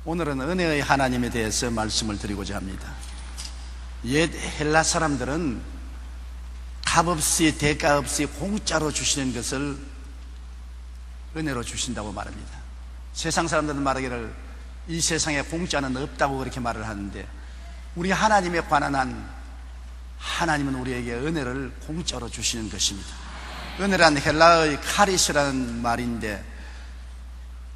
오늘은 은혜의 하나님에 대해서 말씀을 드리고자 합니다. 옛 헬라 사람들은 값없이 대가 없이 공짜로 주시는 것을 은혜로 주신다고 말합니다. 세상 사람들은 말하기를 이 세상에 공짜는 없다고 그렇게 말을 하는데, 우리 하나님에 관한 한 하나님은 우리에게 은혜를 공짜로 주시는 것입니다. 은혜란 헬라의 카리스라는 말인데,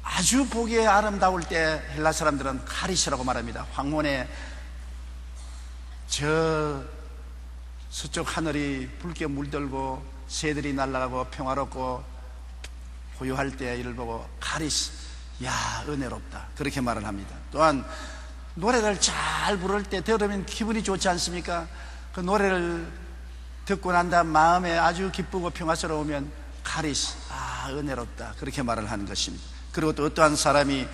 아주 보기에 아름다울 때 헬라 사람들은 카리스라고 말합니다. 황혼에 저 서쪽 하늘이 붉게 물들고 새들이 날아가고 평화롭고 고요할 때 이를 보고 카리스, 야 은혜롭다, 그렇게 말을 합니다. 또한 노래를 잘 부를 때 들으면 기분이 좋지 않습니까? 그 노래를 듣고 난 다음 마음에 아주 기쁘고 평화스러우면 카리스, 아 은혜롭다, 그렇게 말을 하는 것입니다. 그리고 또 어떠한 사람이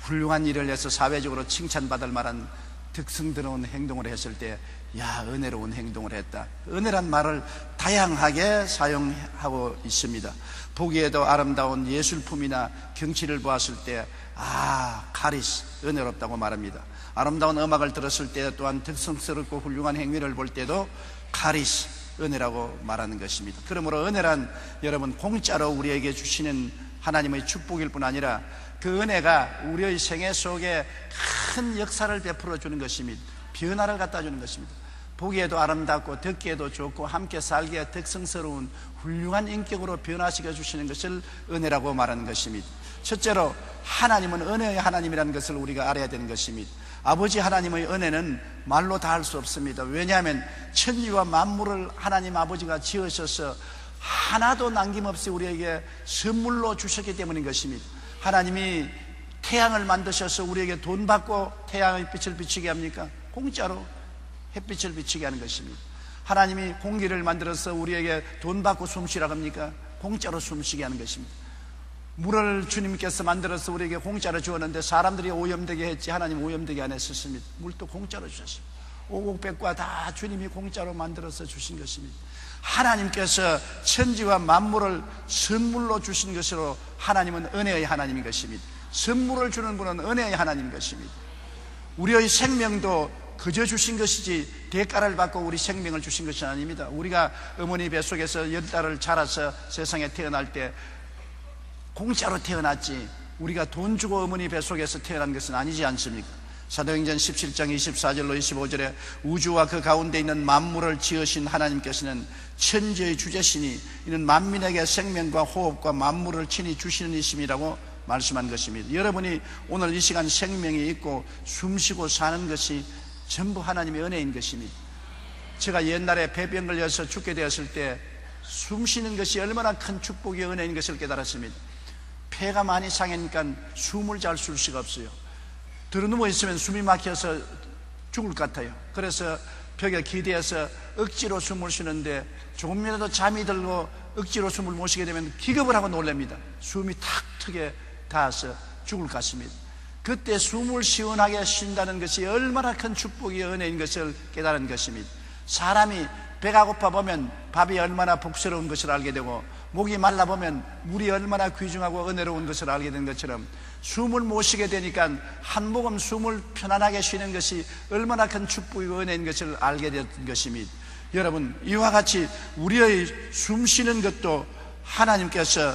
훌륭한 일을 해서 사회적으로 칭찬받을 만한 득성스러운 행동을 했을 때, 야 은혜로운 행동을 했다, 은혜란 말을 다양하게 사용하고 있습니다. 보기에도 아름다운 예술품이나 경치를 보았을 때 아 카리스, 은혜롭다고 말합니다. 아름다운 음악을 들었을 때 또한 득성스럽고 훌륭한 행위를 볼 때도 카리스, 은혜라고 말하는 것입니다. 그러므로 은혜란 여러분 공짜로 우리에게 주시는 하나님의 축복일 뿐 아니라 그 은혜가 우리의 생애 속에 큰 역사를 베풀어 주는 것입니다. 변화를 갖다 주는 것입니다. 보기에도 아름답고 듣기에도 좋고 함께 살기에 득성스러운 훌륭한 인격으로 변화시켜 주시는 것을 은혜라고 말하는 것입니다. 첫째로 하나님은 은혜의 하나님이라는 것을 우리가 알아야 되는 것입니다. 아버지 하나님의 은혜는 말로 다 할 수 없습니다. 왜냐하면 천지와 만물을 하나님 아버지가 지으셔서 하나도 남김없이 우리에게 선물로 주셨기 때문인 것입니다. 하나님이 태양을 만드셔서 우리에게 돈 받고 태양의 빛을 비치게 합니까? 공짜로 햇빛을 비치게 하는 것입니다. 하나님이 공기를 만들어서 우리에게 돈 받고 숨쉬라고 합니까? 공짜로 숨쉬게 하는 것입니다. 물을 주님께서 만들어서 우리에게 공짜로 주었는데 사람들이 오염되게 했지 하나님 오염되게 안 했었습니다. 물도 공짜로 주셨습니다. 오곡백과 다 주님이 공짜로 만들어서 주신 것입니다. 하나님께서 천지와 만물을 선물로 주신 것으로 하나님은 은혜의 하나님인 것입니다. 선물을 주는 분은 은혜의 하나님인 것입니다. 우리의 생명도 그저 주신 것이지 대가를 받고 우리 생명을 주신 것이 아닙니다. 우리가 어머니 뱃속에서 10달을 자라서 세상에 태어날 때 공짜로 태어났지 우리가 돈 주고 어머니 뱃속에서 태어난 것은 아니지 않습니까? 사도행전 17장 24절로 25절에 우주와 그 가운데 있는 만물을 지으신 하나님께서는 천지의 주제시니 이는 만민에게 생명과 호흡과 만물을 친히 주시는 이심이라고 말씀한 것입니다. 여러분이 오늘 이 시간 생명이 있고 숨쉬고 사는 것이 전부 하나님의 은혜인 것입니다. 제가 옛날에 폐병 걸려서 죽게 되었을 때 숨쉬는 것이 얼마나 큰 축복의 은혜인 것을 깨달았습니다. 폐가 많이 상하니까 숨을 잘 쉴 수가 없어요. 들어누워 있으면 숨이 막혀서 죽을 것 같아요. 그래서 벽에 기대어서 억지로 숨을 쉬는데 조금이라도 잠이 들고 억지로 숨을 못 쉬게 되면 기겁을 하고 놀랍니다. 숨이 탁 트게 닿아서 죽을 것 같습니다. 그때 숨을 시원하게 쉰다는 것이 얼마나 큰 축복의 은혜인 것을 깨달은 것입니다. 사람이 배가 고파 보면 밥이 얼마나 복스러운 것을 알게 되고 목이 말라 보면 물이 얼마나 귀중하고 은혜로운 것을 알게 된 것처럼 숨을 못 쉬게 되니까 한 모금 숨을 편안하게 쉬는 것이 얼마나 큰 축복의 은혜인 것을 알게 된 것입니다. 여러분, 이와 같이 우리의 숨 쉬는 것도 하나님께서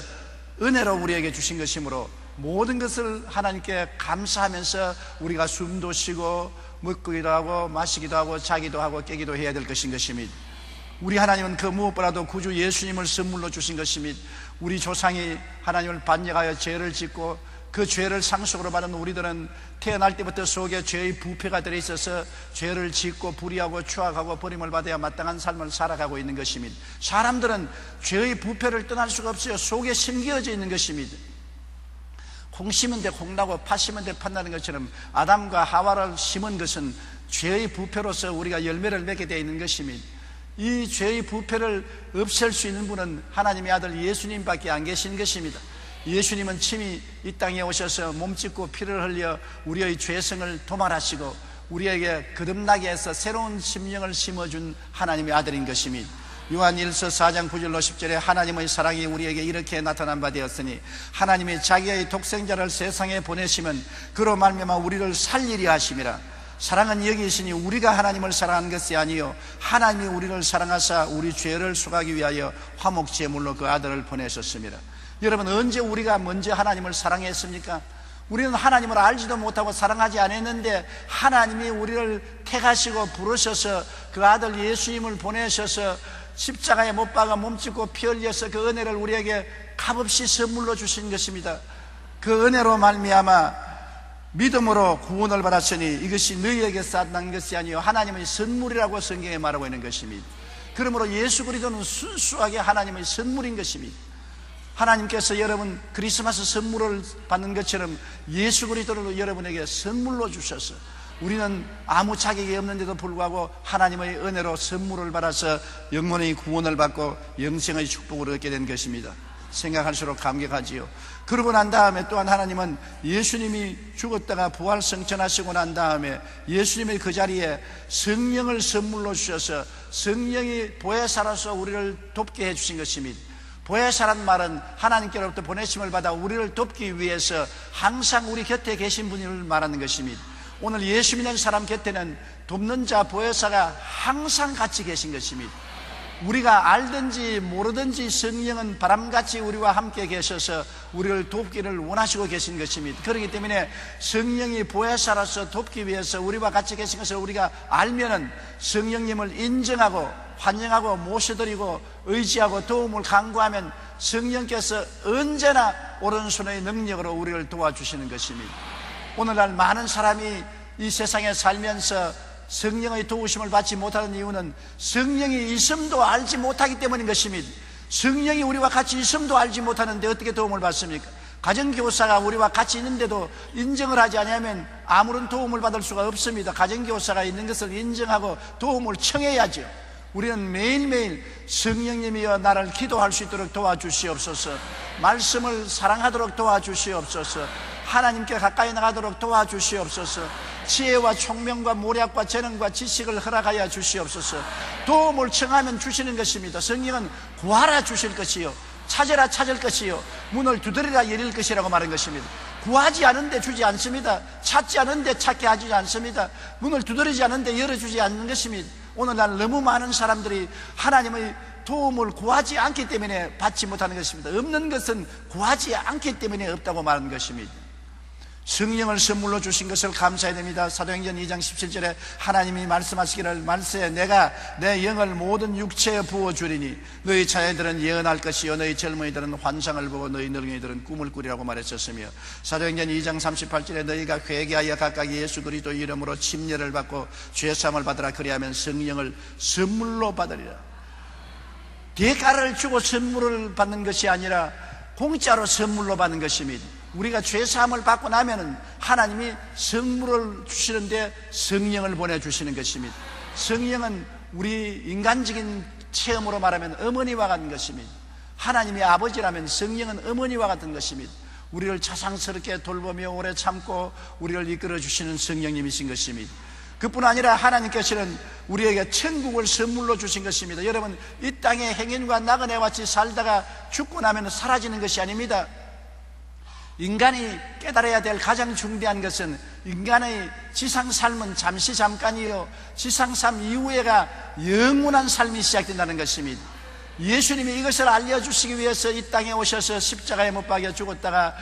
은혜로 우리에게 주신 것이므로 모든 것을 하나님께 감사하면서 우리가 숨도 쉬고 먹기도 하고 마시기도 하고 자기도 하고 깨기도 해야 될 것인 것입니다. 우리 하나님은 그 무엇보다도 구주 예수님을 선물로 주신 것입니다. 우리 조상이 하나님을 반역하여 죄를 짓고 그 죄를 상속으로 받은 우리들은 태어날 때부터 속에 죄의 부패가 들어있어서 죄를 짓고 불의하고 추악하고 버림을 받아야 마땅한 삶을 살아가고 있는 것입니다. 사람들은 죄의 부패를 떠날 수가 없어요. 속에 심겨져 있는 것입니다. 콩 심은 데 콩 나고 팥 심은 데 팥 나는 것처럼 아담과 하와를 심은 것은 죄의 부패로서 우리가 열매를 맺게 되어 있는 것입니다. 이 죄의 부패를 없앨 수 있는 분은 하나님의 아들 예수님밖에 안 계신 것입니다. 예수님은 친히 이 땅에 오셔서 몸짓고 피를 흘려 우리의 죄성을 도말하시고 우리에게 거듭나게 해서 새로운 심령을 심어준 하나님의 아들인 것입니다. 요한 1서 4장 9절로 10절에 하나님의 사랑이 우리에게 이렇게 나타난 바 되었으니 하나님이 자기의 독생자를 세상에 보내시면 그로 말미암아 우리를 살리려 하심이라. 사랑은 여기 있으니 우리가 하나님을 사랑한 것이 아니요 하나님이 우리를 사랑하사 우리 죄를 속하기 위하여 화목제물로 그 아들을 보내셨습니다. 여러분, 언제 우리가 먼저 하나님을 사랑했습니까? 우리는 하나님을 알지도 못하고 사랑하지 않았는데 하나님이 우리를 택하시고 부르셔서 그 아들 예수님을 보내셔서 십자가에 못 박아 몸짓고 피 흘려서 그 은혜를 우리에게 값없이 선물로 주신 것입니다. 그 은혜로 말미암아 믿음으로 구원을 받았으니 이것이 너희에게서 난 것이 아니요 하나님의 선물이라고 성경에 말하고 있는 것입니다. 그러므로 예수 그리스도는 순수하게 하나님의 선물인 것입니다. 하나님께서 여러분 크리스마스 선물을 받는 것처럼 예수 그리스도를 여러분에게 선물로 주셔서 우리는 아무 자격이 없는데도 불구하고 하나님의 은혜로 선물을 받아서 영혼의 구원을 받고 영생의 축복을 얻게 된 것입니다. 생각할수록 감격하지요. 그러고 난 다음에 또한 하나님은 예수님이 죽었다가 부활승천하시고 난 다음에 예수님의 그 자리에 성령을 선물로 주셔서 성령이 보혜사로서 우리를 돕게 해주신 것입니다. 보혜사란 말은 하나님께로부터 보내심을 받아 우리를 돕기 위해서 항상 우리 곁에 계신 분을 말하는 것입니다. 오늘 예수 믿는 사람 곁에는 돕는 자 보혜사가 항상 같이 계신 것입니다. 우리가 알든지 모르든지 성령은 바람같이 우리와 함께 계셔서 우리를 돕기를 원하시고 계신 것입니다. 그렇기 때문에 성령이 보혜사로서 돕기 위해서 우리와 같이 계신 것을 우리가 알면은 성령님을 인정하고 환영하고 모셔드리고 의지하고 도움을 간구하면 성령께서 언제나 오른손의 능력으로 우리를 도와주시는 것입니다. 오늘날 많은 사람이 이 세상에 살면서 성령의 도우심을 받지 못하는 이유는 성령이 있음도 알지 못하기 때문인 것입니다. 성령이 우리와 같이 있음도 알지 못하는데 어떻게 도움을 받습니까? 가정교사가 우리와 같이 있는데도 인정을 하지 않으면 아무런 도움을 받을 수가 없습니다. 가정교사가 있는 것을 인정하고 도움을 청해야죠. 우리는 매일매일 성령님이여 나를 기도할 수 있도록 도와주시옵소서, 말씀을 사랑하도록 도와주시옵소서, 하나님께 가까이 나가도록 도와주시옵소서, 지혜와 총명과 모략과 재능과 지식을 허락하여 주시옵소서. 도움을 청하면 주시는 것입니다. 성령은 구하라 주실 것이요 찾으라 찾을 것이요 문을 두드리라 열릴 것이라고 말한 것입니다. 구하지 않은데 주지 않습니다. 찾지 않은데 찾게 하지 않습니다. 문을 두드리지 않은데 열어주지 않는 것입니다. 오늘날 너무 많은 사람들이 하나님의 도움을 구하지 않기 때문에 받지 못하는 것입니다. 없는 것은 구하지 않기 때문에 없다고 말하는 것입니다. 성령을 선물로 주신 것을 감사해야 됩니다. 사도행전 2장 17절에 하나님이 말씀하시기를 말세 내가 내 영을 모든 육체에 부어주리니 너희 자녀들은 예언할 것이요 너희 젊은이들은 환상을 보고 너희 늙은이들은 꿈을 꾸리라고 말했었으며, 사도행전 2장 38절에 너희가 회개하여 각각 예수 그리스도 이름으로 침례를 받고 죄사함을 받으라 그리하면 성령을 선물로 받으리라. 대가를 주고 선물을 받는 것이 아니라 공짜로 선물로 받는 것입니다. 우리가 죄사함을 받고 나면은 하나님이 선물을 주시는데 성령을 보내주시는 것입니다. 성령은 우리 인간적인 체험으로 말하면 어머니와 같은 것입니다. 하나님이 아버지라면 성령은 어머니와 같은 것입니다. 우리를 자상스럽게 돌보며 오래 참고 우리를 이끌어 주시는 성령님이신 것입니다. 그뿐 아니라 하나님께서는 우리에게 천국을 선물로 주신 것입니다. 여러분, 이 땅에 행인과 나그네 같이 살다가 죽고 나면 사라지는 것이 아닙니다. 인간이 깨달아야 될 가장 중대한 것은 인간의 지상 삶은 잠시 잠깐이요 지상 삶 이후에가 영원한 삶이 시작된다는 것입니다. 예수님이 이것을 알려주시기 위해서 이 땅에 오셔서 십자가에 못 박여 죽었다가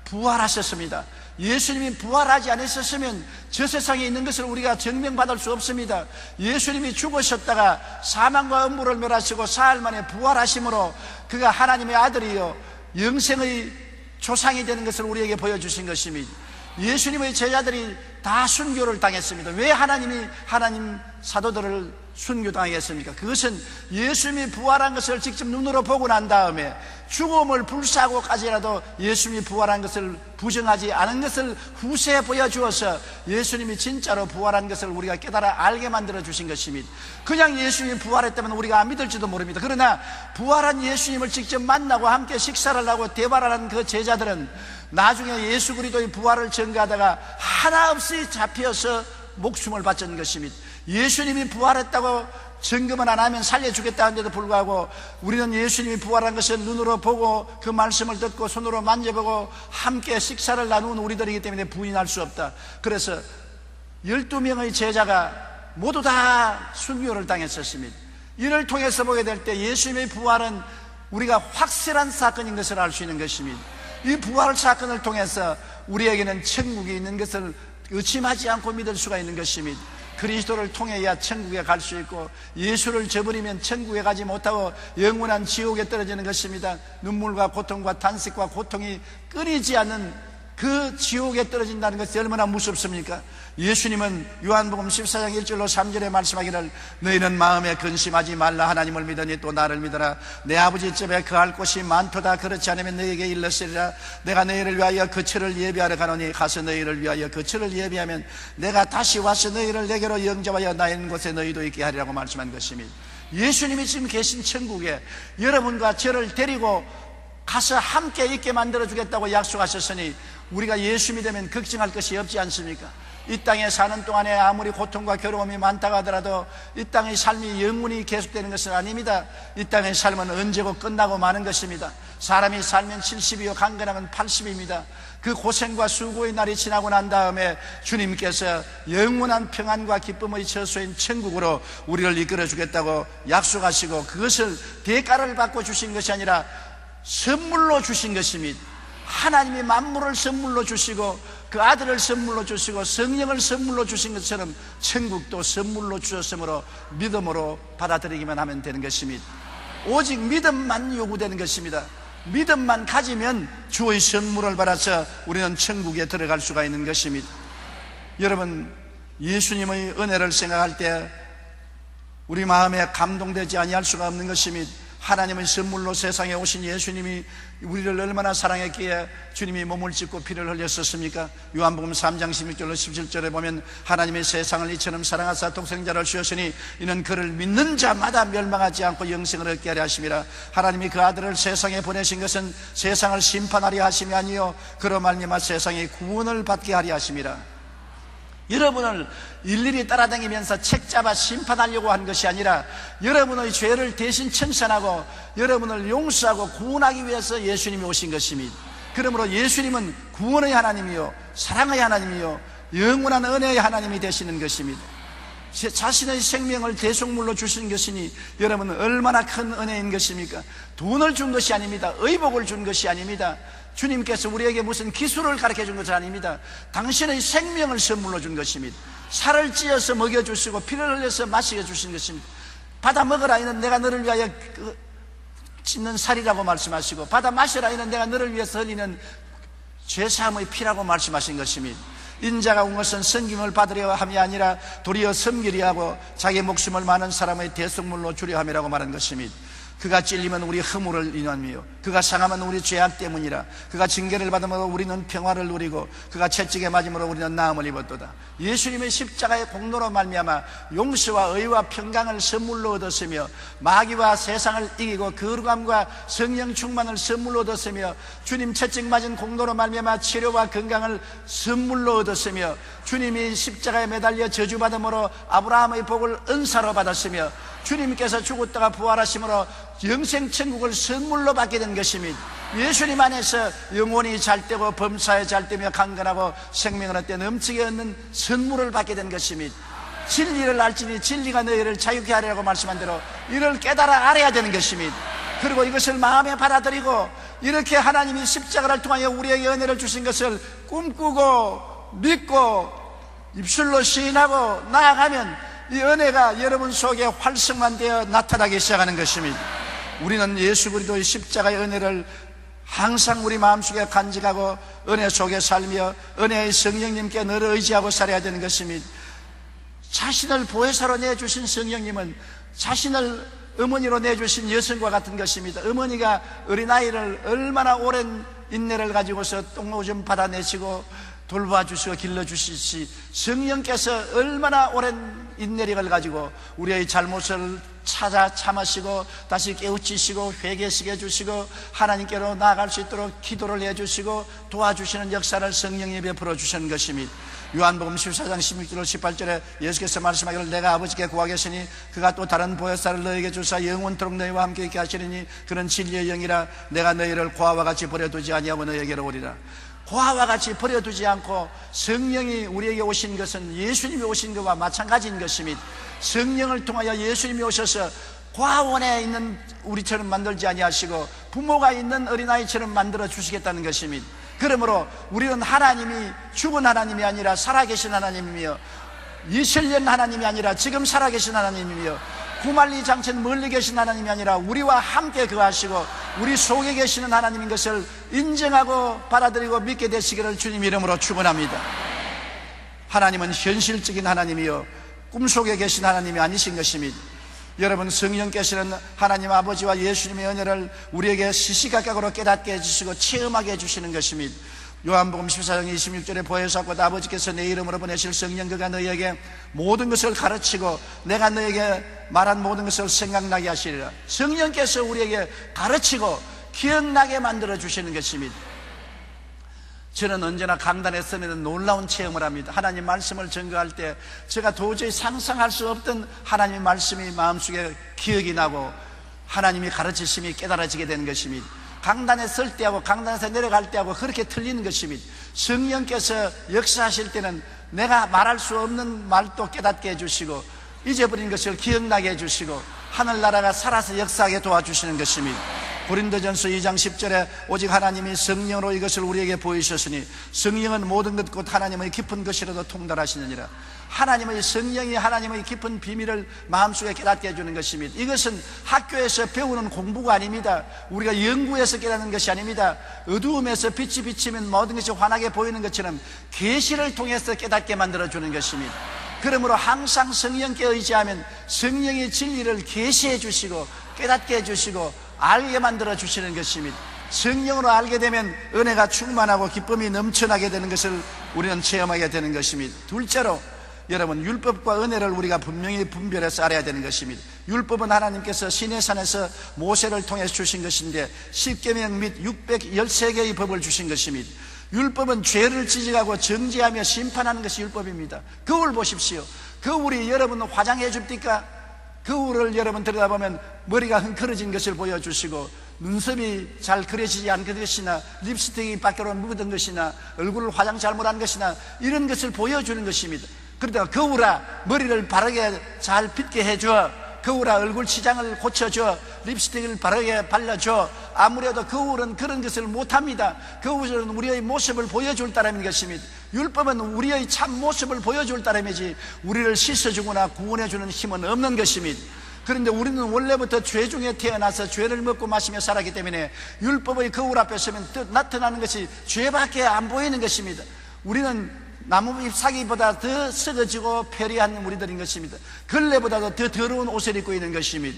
부활하셨습니다. 예수님이 부활하지 않으셨으면 저 세상에 있는 것을 우리가 증명받을 수 없습니다. 예수님이 죽으셨다가 사망과 음부를 멸하시고 사흘 만에 부활하심으로 그가 하나님의 아들이요 영생의 조상이 되는 것을 우리에게 보여주신 것입니다. 예수님의 제자들이 다 순교를 당했습니다. 왜 하나님 사도들을 순교당하게 했습니까? 그것은 예수님이 부활한 것을 직접 눈으로 보고 난 다음에 죽음을 불사하고까지라도 예수님이 부활한 것을 부정하지 않은 것을 후세에 보여주어서 예수님이 진짜로 부활한 것을 우리가 깨달아 알게 만들어 주신 것입니다. 그냥 예수님이 부활했다면 우리가 안 믿을지도 모릅니다. 그러나 부활한 예수님을 직접 만나고 함께 식사를 하고 대화를 하는 그 제자들은 나중에 예수 그리스도의 부활을 전가하다가 하나 없이 잡혀서 목숨을 바친 것입니다. 예수님이 부활했다고 점검을 안 하면 살려주겠다 하는데도 불구하고 우리는 예수님이 부활한 것을 눈으로 보고 그 말씀을 듣고 손으로 만져보고 함께 식사를 나누는 우리들이기 때문에 부인할 수 없다. 그래서 12명의 제자가 모두 다 순교를 당했었습니다. 이를 통해서 보게 될 때 예수님의 부활은 우리가 확실한 사건인 것을 알 수 있는 것입니다. 이 부활 사건을 통해서 우리에게는 천국이 있는 것을 의심하지 않고 믿을 수가 있는 것입니다. 그리스도를 통해야 천국에 갈 수 있고, 예수를 저버리면 천국에 가지 못하고 영원한 지옥에 떨어지는 것입니다. 눈물과 고통과 탄식과 고통이 끊이지 않는 그 지옥에 떨어진다는 것이 얼마나 무섭습니까? 예수님은 요한복음 14장 1절로 3절에 말씀하기를 너희는 마음에 근심하지 말라. 하나님을 믿으니 또 나를 믿어라. 내 아버지 집에 거할 곳이 많도다. 그렇지 않으면 너희에게 일렀으리라. 내가 너희를 위하여 거처를 예비하러 가노니 가서 너희를 위하여 거처를 예비하면 내가 다시 와서 너희를 내게로 영접하여 나 있는 곳에 너희도 있게 하리라고 말씀한 것입니다. 예수님이 지금 계신 천국에 여러분과 저를 데리고 가서 함께 있게 만들어주겠다고 약속하셨으니 우리가 예수 믿으면 걱정할 것이 없지 않습니까? 이 땅에 사는 동안에 아무리 고통과 괴로움이 많다고 하더라도 이 땅의 삶이 영원히 계속되는 것은 아닙니다. 이 땅의 삶은 언제고 끝나고 마는 것입니다. 사람이 살면 70이요 강건하면 80입니다. 그 고생과 수고의 날이 지나고 난 다음에 주님께서 영원한 평안과 기쁨의 처소인 천국으로 우리를 이끌어 주겠다고 약속하시고, 그것을 대가를 받고 주신 것이 아니라 선물로 주신 것입니다. 하나님이 만물을 선물로 주시고 그 아들을 선물로 주시고 성령을 선물로 주신 것처럼 천국도 선물로 주셨으므로 믿음으로 받아들이기만 하면 되는 것입니다. 오직 믿음만 요구되는 것입니다. 믿음만 가지면 주의 선물을 받아서 우리는 천국에 들어갈 수가 있는 것입니다. 여러분, 예수님의 은혜를 생각할 때 우리 마음에 감동되지 아니할 수가 없는 것입니다. 하나님의 선물로 세상에 오신 예수님이 우리를 얼마나 사랑했기에 주님이 몸을 찢고 피를 흘렸었습니까? 요한복음 3장 16절로 17절에 보면 하나님의 세상을 이처럼 사랑하사 독생자를 주셨으니 이는 그를 믿는 자마다 멸망하지 않고 영생을 얻게 하려 하심이라. 하나님이 그 아들을 세상에 보내신 것은 세상을 심판하려 하심이 아니요 그로 말미암아 세상의 구원을 받게 하려 하심이라. 여러분을 일일이 따라다니면서 책잡아 심판하려고 한 것이 아니라 여러분의 죄를 대신 청산하고 여러분을 용서하고 구원하기 위해서 예수님이 오신 것입니다. 그러므로 예수님은 구원의 하나님이요 사랑의 하나님이요 영원한 은혜의 하나님이 되시는 것입니다. 자신의 생명을 대속물로 주신 것이니 여러분은 얼마나 큰 은혜인 것입니까? 돈을 준 것이 아닙니다. 의복을 준 것이 아닙니다. 주님께서 우리에게 무슨 기술을 가르쳐 준 것은 아닙니다. 당신의 생명을 선물로 준 것입니다. 살을 찌어서 먹여주시고 피를 흘려서 마시게 주신 것입니다. 받아 먹으라 이는 내가 너를 위하여 찢는 살이라고 말씀하시고, 받아 마시라 이는 내가 너를 위해서 흘리는 죄사함의 피라고 말씀하신 것입니다. 인자가 온 것은 섬김을 받으려 함이 아니라 도리어 섬기려 하고 자기 목숨을 많은 사람의 대속물로 주려 함이라고 말한 것입니다. 그가 찔리면 우리 허물을 인함이요 그가 상하면 우리 죄악 때문이라. 그가 징계를 받음으로 우리는 평화를 누리고 그가 채찍에 맞음으로 우리는 나음을 입었도다. 예수님의 십자가의 공로로 말미암아 용서와 의와 평강을 선물로 얻었으며 마귀와 세상을 이기고 거룩함과 성령 충만을 선물로 얻었으며 주님 채찍 맞은 공로로 말미암아 치료와 건강을 선물로 얻었으며 주님이 십자가에 매달려 저주받음으로 아브라함의 복을 은사로 받았으며 주님께서 죽었다가 부활하심으로 영생 천국을 선물로 받게 된 것입니다. 예수님 안에서 영혼이 잘되고 범사에 잘되며 강건하고 생명을 얻되 넘치게 얻는 선물을 받게 된 것입니다. 진리를 알지니 진리가 너희를 자유케 하리라고 말씀한 대로 이를 깨달아 알아야 되는 것입니다. 그리고 이것을 마음에 받아들이고 이렇게 하나님이 십자가를 통하여 우리에게 은혜를 주신 것을 꿈꾸고 믿고 입술로 시인하고 나아가면 이 은혜가 여러분 속에 활성화되어 나타나기 시작하는 것입니다. 우리는 예수 그리스도의 십자가의 은혜를 항상 우리 마음속에 간직하고 은혜 속에 살며 은혜의 성령님께 늘 의지하고 살아야 되는 것입니다. 자신을 보혜사로 내주신 성령님은 자신을 어머니로 내주신 여성과 같은 것입니다. 어머니가 어린아이를 얼마나 오랜 인내를 가지고서 똥오줌 받아내시고 돌봐주시고 길러주시지 성령께서 얼마나 오랜 인내력을 가지고 우리의 잘못을 찾아 참으시고 다시 깨우치시고 회개시게 해주시고 하나님께로 나아갈 수 있도록 기도를 해주시고 도와주시는 역사를 성령이 베풀어 주시는 것입니다. 요한복음 14장 16절 18절에 예수께서 말씀하기를 내가 아버지께 구하겠으니 그가 또 다른 보혜사를 너에게 주사 영원토록 너희와 함께 있게 하시리니 그는 진리의 영이라 내가 너희를 고아와 같이 버려두지 아니하고 너희에게로 오리라. 고아와 같이 버려두지 않고 성령이 우리에게 오신 것은 예수님이 오신 것과 마찬가지인 것입니다. 성령을 통하여 예수님이 오셔서 고아원에 있는 우리처럼 만들지 아니하시고 부모가 있는 어린아이처럼 만들어 주시겠다는 것입니다. 그러므로 우리는 하나님이 죽은 하나님이 아니라 살아계신 하나님이며 이슬련 하나님이 아니라 지금 살아계신 하나님이며 구만리 장천 멀리 계신 하나님이 아니라 우리와 함께 거하시고 우리 속에 계시는 하나님인 것을 인정하고 받아들이고 믿게 되시기를 주님 이름으로 축원합니다. 하나님은 현실적인 하나님이요 꿈속에 계신 하나님이 아니신 것입니다. 여러분, 성령께서는 하나님 아버지와 예수님의 은혜를 우리에게 시시각각으로 깨닫게 해주시고 체험하게 해주시는 것입니다. 요한복음 14장 26절에 보혜사 곧 아버지께서 내 이름으로 보내실 성령 그가 너희에게 모든 것을 가르치고 내가 너희에게 말한 모든 것을 생각나게 하시리라. 성령께서 우리에게 가르치고 기억나게 만들어 주시는 것입니다. 저는 언제나 강단에 서면 놀라운 체험을 합니다. 하나님 말씀을 증거할 때 제가 도저히 상상할 수 없던 하나님의 말씀이 마음속에 기억이 나고 하나님이 가르치심이 깨달아지게 되는 것입니다. 강단에 설 때하고 강단에서 내려갈 때하고 그렇게 틀리는 것입니다. 성령께서 역사하실 때는 내가 말할 수 없는 말도 깨닫게 해주시고 잊어버린 것을 기억나게 해주시고 하늘나라가 살아서 역사하게 도와주시는 것입니다. 고린도전서 2장 10절에 오직 하나님이 성령으로 이것을 우리에게 보이셨으니 성령은 모든 것 곧 하나님의 깊은 것이라도 통달하시느니라. 하나님의 성령이 하나님의 깊은 비밀을 마음속에 깨닫게 해주는 것입니다. 이것은 학교에서 배우는 공부가 아닙니다. 우리가 연구해서 깨닫는 것이 아닙니다. 어두움에서 빛이 비치면 모든 것이 환하게 보이는 것처럼 계시를 통해서 깨닫게 만들어주는 것입니다. 그러므로 항상 성령께 의지하면 성령이 진리를 계시해 주시고 깨닫게 해주시고 알게 만들어 주시는 것입니다. 성령으로 알게 되면 은혜가 충만하고 기쁨이 넘쳐나게 되는 것을 우리는 체험하게 되는 것입니다. 둘째로 여러분, 율법과 은혜를 우리가 분명히 분별해서 알아야 되는 것입니다. 율법은 하나님께서 시내산에서 모세를 통해서 주신 것인데 10계명 및 613개의 법을 주신 것입니다. 율법은 죄를 지적하고 정죄하며 심판하는 것이 율법입니다. 거울 보십시오. 거울이 여러분 화장해 줍니까? 거울을 여러분 들여다보면 머리가 흥크러진 것을 보여주시고 눈썹이 잘 그려지지 않은 것이나 립스틱이 밖으로 묻은 것이나 얼굴을 화장 잘못한 것이나 이런 것을 보여주는 것입니다. 그러다가 거울아 머리를 바르게 잘 빗게 해줘, 거울아 얼굴 치장을 고쳐줘, 립스틱을 바르게 발라줘. 아무래도 거울은 그런 것을 못합니다. 거울은 우리의 모습을 보여줄 따름인 것입니다. 율법은 우리의 참 모습을 보여줄 따름이지 우리를 씻어주거나 구원해주는 힘은 없는 것입니다. 그런데 우리는 원래부터 죄 중에 태어나서 죄를 먹고 마시며 살았기 때문에 율법의 거울 앞에 서면 나타나는 것이 죄밖에 안 보이는 것입니다. 우리는 나무 잎사귀보다 더 썩어지고 폐리한 우리들인 것입니다. 걸레보다도 더 더러운 옷을 입고 있는 것입니다.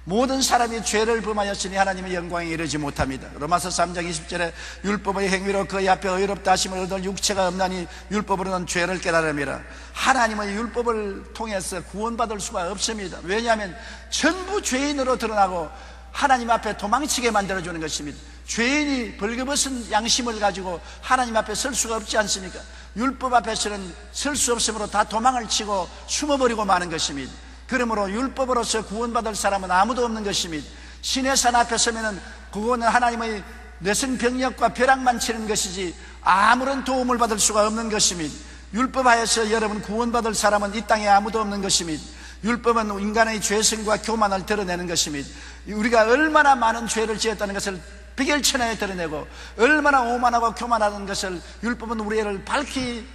모든 사람이 죄를 범하였으니 하나님의 영광에 이르지 못합니다. 로마서 3장 20절에 율법의 행위로 그의 앞에 의롭다 하심을 얻을 육체가 없나니 율법으로는 죄를 깨달음이라. 하나님의 율법을 통해서 구원받을 수가 없습니다. 왜냐하면 전부 죄인으로 드러나고 하나님 앞에 도망치게 만들어주는 것입니다. 죄인이 벌거벗은 양심을 가지고 하나님 앞에 설 수가 없지 않습니까? 율법 앞에서는 설 수 없으므로 다 도망을 치고 숨어버리고 마는 것입니다. 그러므로 율법으로서 구원받을 사람은 아무도 없는 것입니다. 신의 산 앞에 서면은 그거는 하나님의 내성병력과 벼락만 치는 것이지 아무런 도움을 받을 수가 없는 것입니다. 율법하여서 여러분 구원받을 사람은 이 땅에 아무도 없는 것입니다. 율법은 인간의 죄성과 교만을 드러내는 것입니다. 우리가 얼마나 많은 죄를 지었다는 것을 비결천하에 드러내고 얼마나 오만하고 교만하는 것을 율법은 우리를 밝히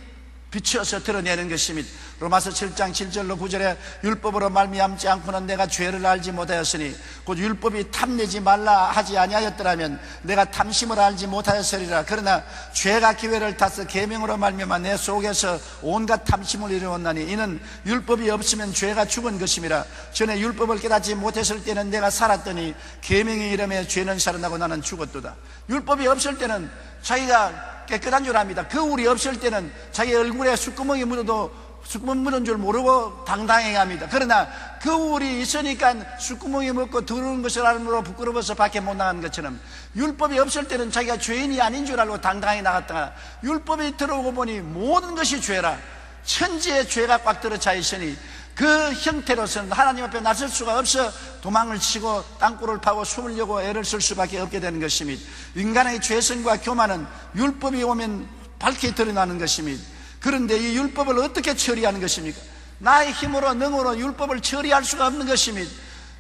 비추어서 드러내는 것입니다. 로마서 7장 7절로 9절에 율법으로 말미암지 않고는 내가 죄를 알지 못하였으니 곧 율법이 탐내지 말라 하지 아니하였더라면 내가 탐심을 알지 못하였으리라. 그러나 죄가 기회를 타서 계명으로 말미암아 내 속에서 온갖 탐심을 이루었나니 이는 율법이 없으면 죄가 죽은 것임이라. 전에 율법을 깨닫지 못했을 때는 내가 살았더니 계명의 이름에 죄는 살아나고 나는 죽었도다. 율법이 없을 때는 자기가 깨끗한 줄 압니다. 거울이 없을 때는 자기 얼굴에 숯구멍이 묻어도 숯구멍 묻은 줄 모르고 당당해 합니다. 그러나 그 우울이 있으니까 숯구멍이 묻고 더러운 것을 알므로 부끄러워서 밖에 못 나가는 것처럼, 율법이 없을 때는 자기가 죄인이 아닌 줄 알고 당당히 나갔다가 율법이 들어오고 보니 모든 것이 죄라, 천지의 죄가 꽉 들어차 있으니 그 형태로서는 하나님 앞에 나설 수가 없어 도망을 치고 땅굴을 파고 숨으려고 애를 쓸 수밖에 없게 되는 것입니다. 인간의 죄성과 교만은 율법이 오면 밝게 드러나는 것입니다. 그런데 이 율법을 어떻게 처리하는 것입니까? 나의 힘으로 능으로 율법을 처리할 수가 없는 것입니다.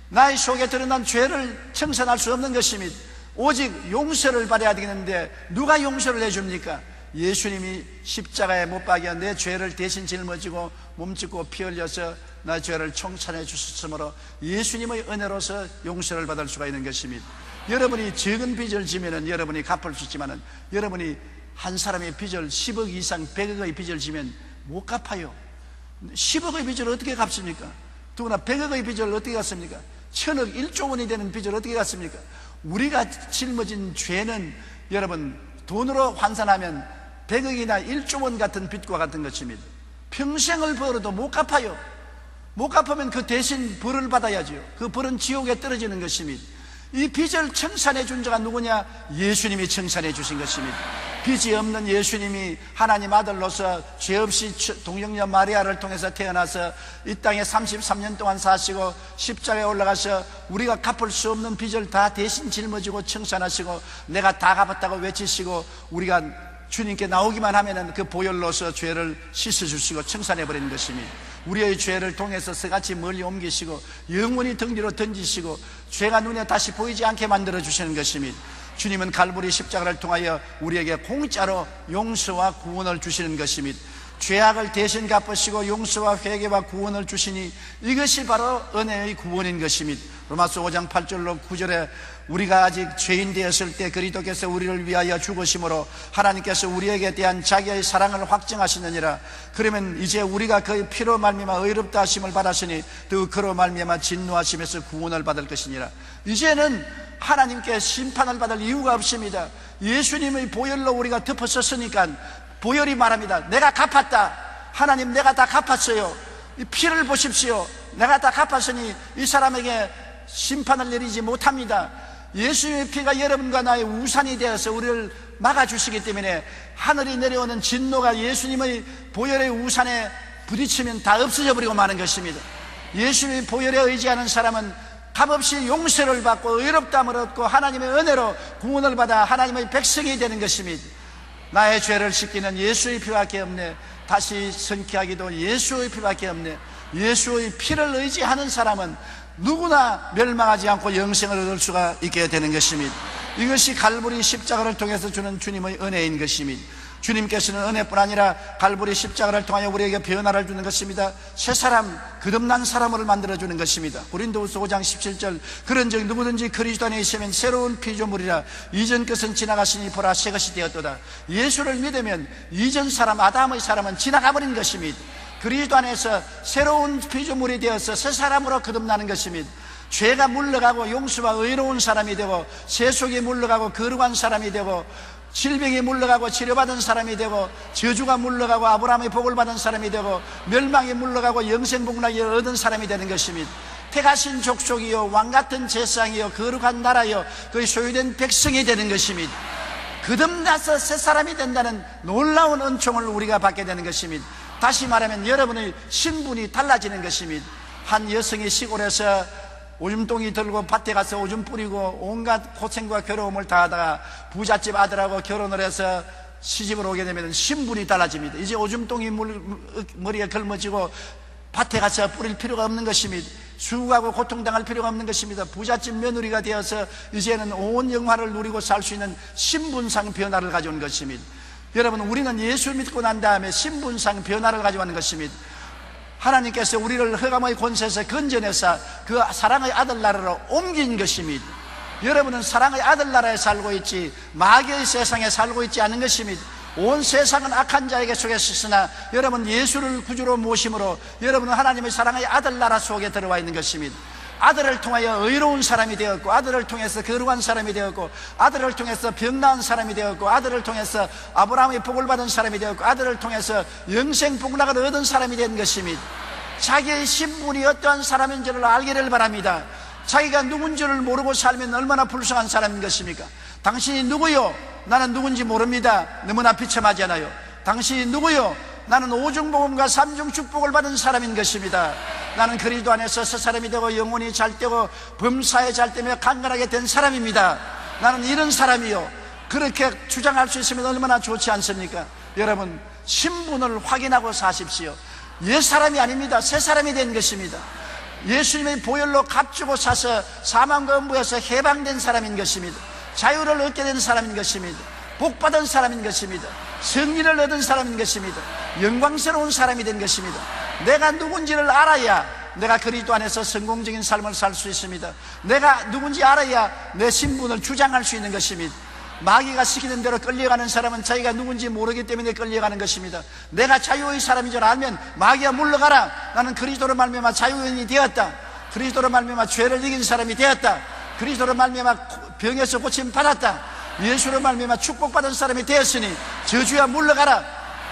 나의 속에 드러난 죄를 청산할 수 없는 것입니다. 오직 용서를 받아야 되겠는데 누가 용서를 해줍니까? 예수님이 십자가에 못 박여 내 죄를 대신 짊어지고 몸짓고 피 흘려서 나 죄를 청산해 주셨으므로 예수님의 은혜로서 용서를 받을 수가 있는 것입니다. 여러분이 적은 빚을 지면은 여러분이 갚을 수 있지만은, 여러분이 한 사람의 빚을 10억 이상 100억의 빚을 지면 못 갚아요. 10억의 빚을 어떻게 갚습니까? 더구나 100억의 빚을 어떻게 갚습니까? 1000억 1조 원이 되는 빚을 어떻게 갚습니까? 우리가 짊어진 죄는 여러분 돈으로 환산하면 100억이나 1조 원 같은 빚과 같은 것입니다. 평생을 벌어도 못 갚아요. 못 갚으면 그 대신 벌을 받아야죠. 그 벌은 지옥에 떨어지는 것입니다. 이 빚을 청산해 준 자가 누구냐? 예수님이 청산해 주신 것입니다. 빚이 없는 예수님이 하나님 아들로서 죄 없이 동정녀 마리아를 통해서 태어나서 이 땅에 33년 동안 사시고 십자가에 올라가서 우리가 갚을 수 없는 빚을 다 대신 짊어지고 청산하시고 내가 다 갚았다고 외치시고 우리가 주님께 나오기만 하면은 그 보혈로서 죄를 씻어주시고 청산해버리는 것입니다. 우리의 죄를 통해서 새같이 멀리 옮기시고 영원히 등 뒤로 던지시고 죄가 눈에 다시 보이지 않게 만들어주시는 것입니다. 주님은 갈보리 십자가를 통하여 우리에게 공짜로 용서와 구원을 주시는 것입니다. 죄악을 대신 갚으시고 용서와 회개와 구원을 주시니 이것이 바로 은혜의 구원인 것입니다. 로마서 5장 8절로 9절에 우리가 아직 죄인 되었을 때 그리스도께서 우리를 위하여 죽으심으로 하나님께서 우리에게 대한 자기의 사랑을 확증하시느니라. 그러면 이제 우리가 그의 피로 말미암아 의롭다 하심을 받았으니 또 그로 말미암아 진노하심에서 구원을 받을 것이니라. 이제는 하나님께 심판을 받을 이유가 없습니다. 예수님의 보혈로 우리가 덮어섰으니까 보혈이 말합니다. 내가 갚았다. 하나님, 내가 다 갚았어요. 이 피를 보십시오. 내가 다 갚았으니 이 사람에게 심판을 내리지 못합니다. 예수님의 피가 여러분과 나의 우산이 되어서 우리를 막아주시기 때문에 하늘이 내려오는 진노가 예수님의 보혈의 우산에 부딪히면 다 없어져 버리고 마는 것입니다. 예수님의 보혈에 의지하는 사람은 값없이 용서를 받고 의롭다함을 얻고 하나님의 은혜로 구원을 받아 하나님의 백성이 되는 것입니다. 나의 죄를 씻기는 예수의 피밖에 없네. 다시 성취하기도 예수의 피밖에 없네. 예수의 피를 의지하는 사람은 누구나 멸망하지 않고 영생을 얻을 수가 있게 되는 것입니다. 이것이 갈보리 십자가를 통해서 주는 주님의 은혜인 것입니다. 주님께서는 은혜뿐 아니라 갈보리 십자가를 통하여 우리에게 변화를 주는 것입니다. 새 사람, 거듭난 사람을 만들어주는 것입니다. 고린도후서 5장 17절 그런즉 누구든지 그리스도 안에 있으면 새로운 피조물이라 이전 것은 지나갔으니 보라 새 것이 되었도다. 예수를 믿으면 이전 사람 아담의 사람은 지나가버린 것입니다. 그리스도 안에서 새로운 피조물이 되어서 새 사람으로 거듭나는 것입니다. 죄가 물러가고 용서와 의로운 사람이 되고 세속이 물러가고 거룩한 사람이 되고 질병이 물러가고 치료받은 사람이 되고 저주가 물러가고 아브라함의 복을 받은 사람이 되고 멸망이 물러가고 영생복락이 얻은 사람이 되는 것입니다. 택하신 족속이요 왕같은 제사장이요 거룩한 나라요 그의 소유된 백성이 되는 것입니다. 거듭나서 새 사람이 된다는 놀라운 은총을 우리가 받게 되는 것입니다. 다시 말하면 여러분의 신분이 달라지는 것입니다. 한 여성이 시골에서 오줌동이 들고 밭에 가서 오줌 뿌리고 온갖 고생과 괴로움을 다하다가 부잣집 아들하고 결혼을 해서 시집을 오게 되면 신분이 달라집니다. 이제 오줌동이 머리에 걸머지고 밭에 가서 뿌릴 필요가 없는 것입니다. 수고하고 고통당할 필요가 없는 것입니다. 부잣집 며느리가 되어서 이제는 온 영화를 누리고 살 수 있는 신분상 변화를 가져온 것입니다. 여러분, 우리는 예수 믿고 난 다음에 신분상 변화를 가져오는 것입니다. 하나님께서 우리를 흑암의 권세에서 건져내서 그 사랑의 아들 나라로 옮긴 것입니다. 여러분은 사랑의 아들 나라에 살고 있지 마귀의 세상에 살고 있지 않은 것입니다. 온 세상은 악한 자에게 속에 있으나 여러분 예수를 구주로 모심으로 여러분은 하나님의 사랑의 아들 나라 속에 들어와 있는 것입니다. 아들을 통하여 의로운 사람이 되었고, 아들을 통해서 거룩한 사람이 되었고, 아들을 통해서 병나은 사람이 되었고, 아들을 통해서 아브라함의 복을 받은 사람이 되었고, 아들을 통해서 영생 복락을 얻은 사람이 된 것입니다. 자기의 신분이 어떠한 사람인지를 알기를 바랍니다. 자기가 누군지를 모르고 살면 얼마나 불쌍한 사람인 것입니까? 당신이 누구요? 나는 누군지 모릅니다. 너무나 비참하잖아요. 당신이 누구요? 나는 오중복음과 삼중 축복을 받은 사람인 것입니다. 나는 그리스도 안에서 새 사람이 되고 영혼이 잘 되고 범사에 잘 되며 강건하게 된 사람입니다. 나는 이런 사람이요. 그렇게 주장할 수 있으면 얼마나 좋지 않습니까? 여러분, 신분을 확인하고 사십시오. 옛 사람이 아닙니다. 새 사람이 된 것입니다. 예수님의 보혈로 값주고 사서 사망과 음부에서 해방된 사람인 것입니다. 자유를 얻게 된 사람인 것입니다. 복받은 사람인 것입니다. 승리를 얻은 사람인 것입니다. 영광스러운 사람이 된 것입니다. 내가 누군지를 알아야 내가 그리스도 안에서 성공적인 삶을 살 수 있습니다. 내가 누군지 알아야 내 신분을 주장할 수 있는 것입니다. 마귀가 시키는 대로 끌려가는 사람은 자기가 누군지 모르기 때문에 끌려가는 것입니다. 내가 자유의 사람인 줄 알면 마귀야 물러가라. 나는 그리스도로 말미암아 자유인이 되었다. 그리스도로 말미암아 죄를 이긴 사람이 되었다. 그리스도로 말미암아 병에서 고침 받았다. 예수로 말미암아 축복받은 사람이 되었으니 저주야 물러가라.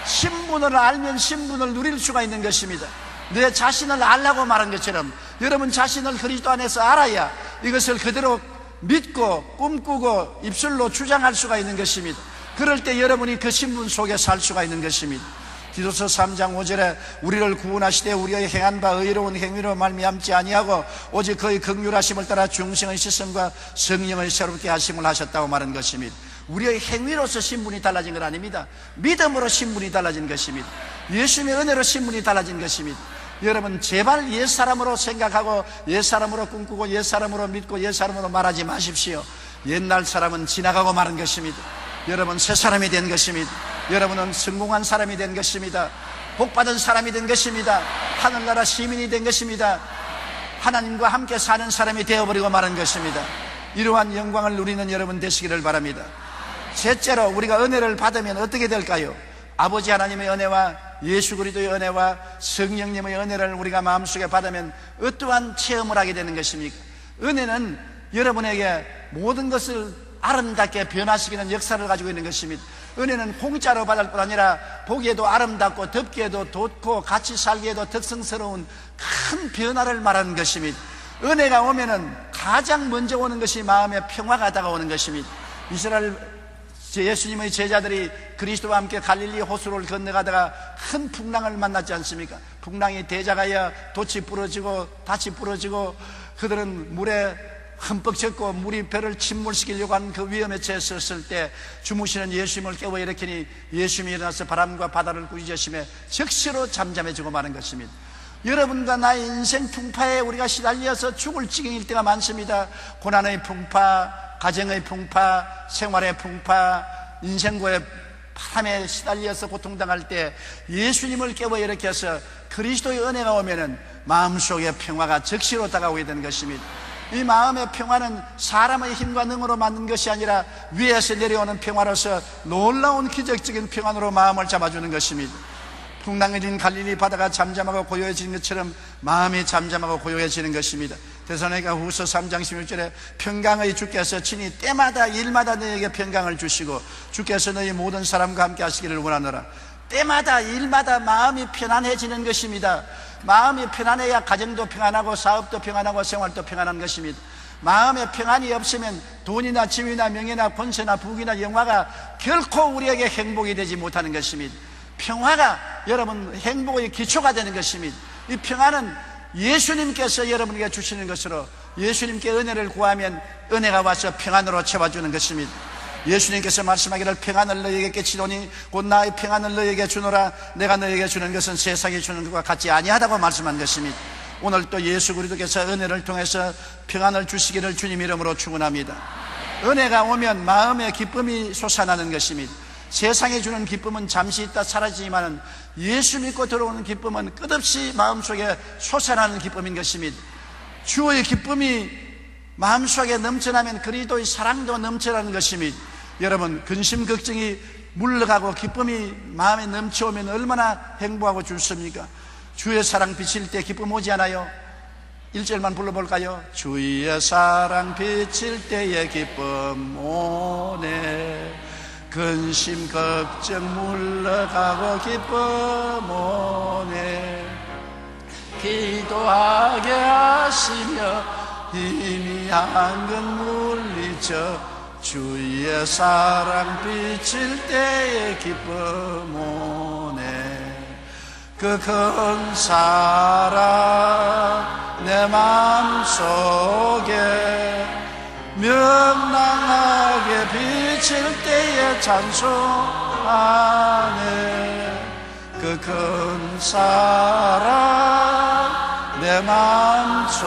신분을 알면 신분을 누릴 수가 있는 것입니다. 내 자신을 알라고 말한 것처럼 여러분 자신을 그리스도 안에서 알아야 이것을 그대로 믿고 꿈꾸고 입술로 주장할 수가 있는 것입니다. 그럴 때 여러분이 그 신분 속에 살 수가 있는 것입니다. 디도서 3장 5절에 우리를 구원하시되 우리의 행한 바 의로운 행위로 말미암지 아니하고 오직 그의 긍휼하심을 따라 중생의 시선과 성령을 새롭게 하심을 하셨다고 말한 것입니다. 우리의 행위로서 신분이 달라진 건 아닙니다. 믿음으로 신분이 달라진 것입니다. 예수님의 은혜로 신분이 달라진 것입니다. 여러분 제발 옛사람으로 생각하고 옛사람으로 꿈꾸고 옛사람으로 믿고 옛사람으로 말하지 마십시오. 옛날 사람은 지나가고 마는 것입니다. 여러분 새 사람이 된 것입니다. 여러분은 성공한 사람이 된 것입니다. 복받은 사람이 된 것입니다. 하늘나라 시민이 된 것입니다. 하나님과 함께 사는 사람이 되어버리고 마는 것입니다. 이러한 영광을 누리는 여러분 되시기를 바랍니다. 셋째로 우리가 은혜를 받으면 어떻게 될까요? 아버지 하나님의 은혜와 예수 그리스도의 은혜와 성령님의 은혜를 우리가 마음속에 받으면 어떠한 체험을 하게 되는 것입니까? 은혜는 여러분에게 모든 것을 아름답게 변화시키는 역사를 가지고 있는 것입니다. 은혜는 공짜로 받을 뿐 아니라 보기에도 아름답고 덥기에도 돋고 같이 살기에도 특성스러운 큰 변화를 말하는 것입니다. 은혜가 오면은 가장 먼저 오는 것이 마음의 평화가 다가오는 것입니다. 이스라엘 예수님의 제자들이 그리스도와 함께 갈릴리 호수를 건너가다가 큰 풍랑을 만났지 않습니까? 풍랑이 대작하여 돛이 부러지고 닻이 부러지고 그들은 물에 흠뻑 젖고 물이 배를 침몰시키려고 하는 그 위험에 처했을 때 주무시는 예수님을 깨워 일으키니 예수님이 일어나서 바람과 바다를 꾸짖으시며 즉시로 잠잠해지고 마는 것입니다. 여러분과 나의 인생 풍파에 우리가 시달려서 죽을 지경일 때가 많습니다. 고난의 풍파, 가정의 풍파, 생활의 풍파, 인생고의 바람에 시달려서 고통당할 때 예수님을 깨워 일으켜서 그리스도의 은혜가 오면은 마음속에 평화가 즉시로 다가오게 되는 것입니다. 이 마음의 평화는 사람의 힘과 능으로 만든 것이 아니라 위에서 내려오는 평화로서 놀라운 기적적인 평안으로 마음을 잡아주는 것입니다. 풍랑해진 갈릴리 바다가 잠잠하고 고요해지는 것처럼 마음이 잠잠하고 고요해지는 것입니다. 데살로니가 후서 3장 16절에 평강의 주께서 친히 때마다 일마다 너에게 평강을 주시고 주께서 너희 모든 사람과 함께 하시기를 원하노라. 때마다 일마다 마음이 편안해지는 것입니다. 마음이 편안해야 가정도 평안하고 사업도 평안하고 생활도 평안한 것입니다. 마음에 평안이 없으면 돈이나 지위나 명예나 권세나 부귀나 영화가 결코 우리에게 행복이 되지 못하는 것입니다. 평화가 여러분 행복의 기초가 되는 것입니다. 이 평화는 예수님께서 여러분에게 주시는 것으로 예수님께 은혜를 구하면 은혜가 와서 평안으로 채워주는 것입니다. 예수님께서 말씀하기를 평안을 너희에게 끼치노니 곧 나의 평안을 너희에게 주노라. 내가 너희에게 주는 것은 세상이 주는 것과 같지 아니하다고 말씀한 것입니다. 오늘 또 예수 그리스도께서 은혜를 통해서 평안을 주시기를 주님 이름으로 축원합니다. 은혜가 오면 마음의 기쁨이 솟아나는 것입니다. 세상에 주는 기쁨은 잠시 있다 사라지지만 예수 믿고 들어오는 기쁨은 끝없이 마음속에 솟아나는 기쁨인 것입니다. 주의 기쁨이 마음속에 넘쳐나면 그리스도의 사랑도 넘쳐나는 것입니다. 여러분 근심 걱정이 물러가고 기쁨이 마음에 넘쳐오면 얼마나 행복하고 좋습니까? 주의 사랑 비칠 때 기쁨 오지 않아요? 1절만 불러볼까요? 주의 사랑 비칠 때에 기쁨 오네. 근심 걱정 물러가고 기쁨 오네. 기도하게 하시며 희미한 건 물리쳐 주의 사랑 비칠 때에 기쁨 오네. 그 큰 사랑 내 마음속에 명랑하게 비칠 때에 찬송하네. 그 큰 사랑 내 마음속에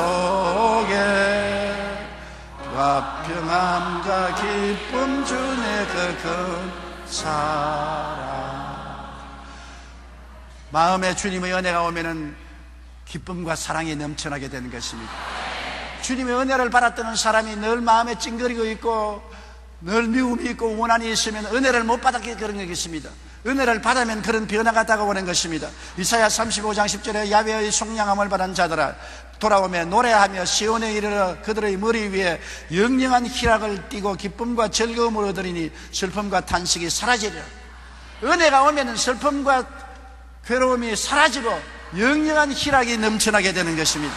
평안과 기쁨 주네. 그 큰 사랑. 마음에 주님의 은혜가 오면은 기쁨과 사랑이 넘쳐나게 되는 것입니다. 주님의 은혜를 받았던 사람이 늘 마음에 찡그리고 있고 늘 미움이 있고 원한이 있으면 은혜를 못 받았기 그런 것입니다. 은혜를 받으면 그런 변화가 다가오는 것입니다. 이사야 35장 10절에 야훼의 속량함을 받은 자들아 돌아오며 노래하며 시온에 이르러 그들의 머리 위에 영영한 희락을 띠고 기쁨과 즐거움을 얻으리니 슬픔과 탄식이 사라지리라. 은혜가 오면 슬픔과 괴로움이 사라지고 영영한 희락이 넘쳐나게 되는 것입니다.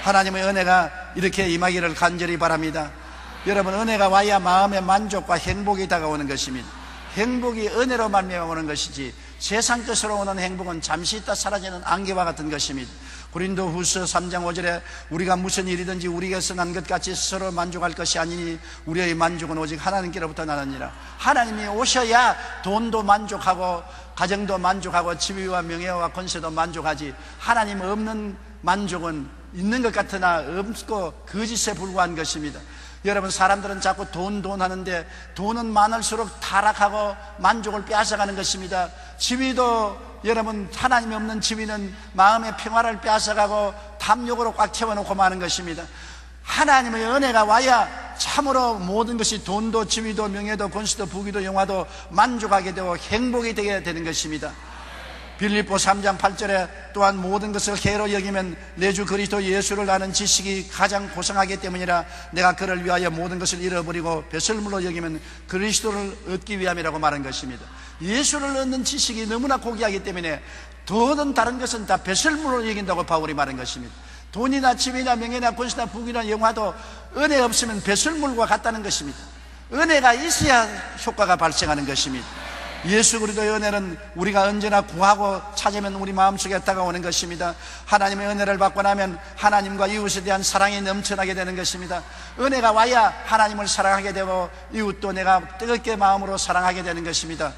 하나님의 은혜가 이렇게 임하기를 간절히 바랍니다. 여러분, 은혜가 와야 마음의 만족과 행복이 다가오는 것입니다. 행복이 은혜로 말미암아 오는 것이지 세상 것으로 오는 행복은 잠시 있다 사라지는 안개와 같은 것입니다. 고린도후서 3장 5절에 우리가 무슨 일이든지 우리에게서 난 것 같이 스스로 만족할 것이 아니니 우리의 만족은 오직 하나님께로부터 나느니라. 하나님이 오셔야 돈도 만족하고 가정도 만족하고 지위와 명예와 권세도 만족하지, 하나님 없는 만족은 있는 것 같으나 없고 거짓에 불과한 것입니다. 여러분, 사람들은 자꾸 돈 하는데 돈은 많을수록 타락하고 만족을 빼앗아가는 것입니다. 지위도 여러분, 하나님이 없는 지위는 마음의 평화를 빼앗아가고 탐욕으로 꽉 채워놓고 마는 것입니다. 하나님의 은혜가 와야 참으로 모든 것이 돈도 지위도 명예도 권세도 부귀도 영화도 만족하게 되고 행복이 되게 되는 것입니다. 빌립보 3장 8절에 또한 모든 것을 해로 여기면 내 주 그리스도 예수를 아는 지식이 가장 고상하기 때문이라. 내가 그를 위하여 모든 것을 잃어버리고 배설물로 여기면 그리스도를 얻기 위함이라고 말한 것입니다. 예수를 얻는 지식이 너무나 고귀하기 때문에 더는 다른 것은 다 배설물로 여긴다고 바울이 말한 것입니다. 돈이나 지위나 명예나 권세나 부귀나 영화도 은혜 없으면 배설물과 같다는 것입니다. 은혜가 있어야 효과가 발생하는 것입니다. 예수 그리스도의 은혜는 우리가 언제나 구하고 찾으면 우리 마음속에 다가오는 것입니다. 하나님의 은혜를 받고 나면 하나님과 이웃에 대한 사랑이 넘쳐나게 되는 것입니다. 은혜가 와야 하나님을 사랑하게 되고 이웃도 내가 뜨겁게 마음으로 사랑하게 되는 것입니다.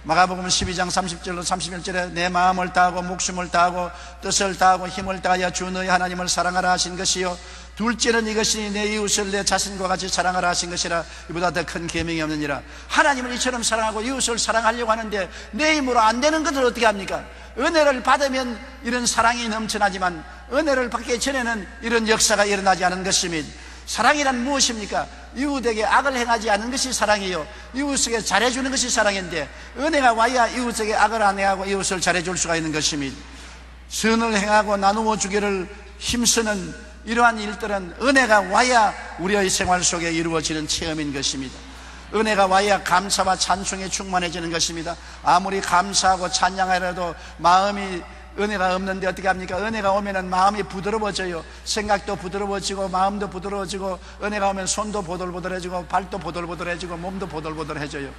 마가복음 12장 30절로 31절에 내 마음을 다하고 목숨을 다하고 뜻을 다하고 힘을 다하여 주 너희 하나님을 사랑하라 하신 것이요 둘째는 이것이니 내 이웃을 내 자신과 같이 사랑하라 하신 것이라. 이보다 더 큰 계명이 없느니라. 하나님을 이처럼 사랑하고 이웃을 사랑하려고 하는데 내 힘으로 안 되는 것을 어떻게 합니까? 은혜를 받으면 이런 사랑이 넘쳐나지만 은혜를 받기 전에는 이런 역사가 일어나지 않은 것입니다. 사랑이란 무엇입니까? 이웃에게 악을 행하지 않은 것이 사랑이요 이웃에게 잘해주는 것이 사랑인데, 은혜가 와야 이웃에게 악을 안 행하고 이웃을 잘해줄 수가 있는 것입니다. 선을 행하고 나누어 주기를 힘쓰는 이러한 일들은 은혜가 와야 우리의 생활 속에 이루어지는 체험인 것입니다. 은혜가 와야 감사와 찬송에 충만해지는 것입니다. 아무리 감사하고 찬양하려도 마음이 은혜가 없는데 어떻게 합니까? 은혜가 오면은 마음이 부드러워져요. 생각도 부드러워지고 마음도 부드러워지고, 은혜가 오면 손도 보들보들해지고 발도 보들보들해지고 몸도 보들보들해져요.